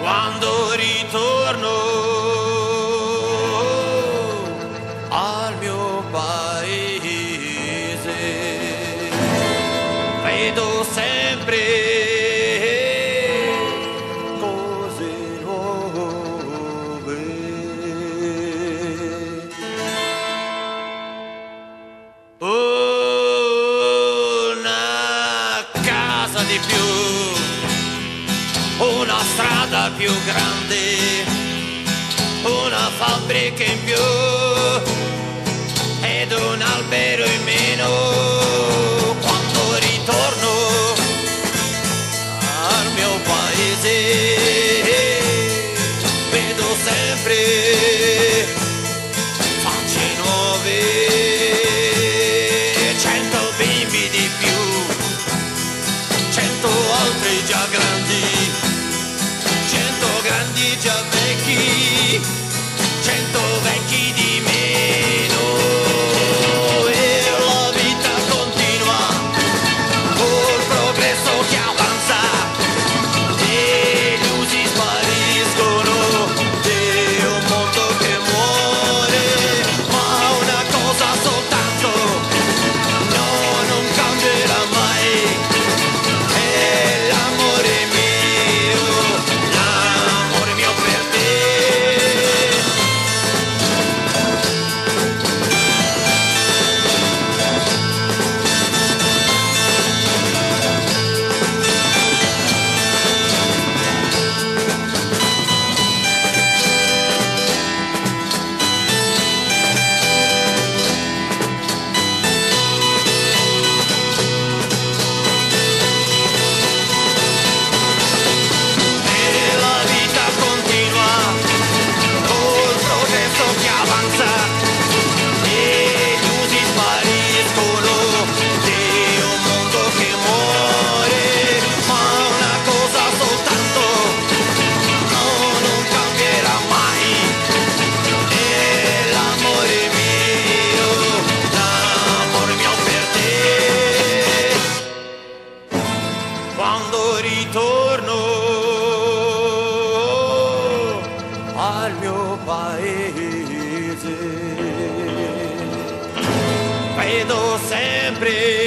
quando ritorno al mio paese, vedo sempre cose nuove. Una casa di più, una strada più grande, una fabbrica in più ed un albero in meno. Quando ritorno al mio paese vedo sempre facce nuove, 100 bimbi di più, 100 altri già grandi, 100 grandi già vecchi, 100 vecchi di meno. E la vita continua col progresso che avanza e gli usi spariscono e un mondo che muore, ma una cosa soltanto no, non cambierà mai, è l'amore mio per te. E la vita continua col progresso che avanza e gli usi spariscono e un mondo che muore, ma una cosa soltanto no, non cambierà mai, è l'amore mio per te. Quando ritorno al mio paese vedo sempre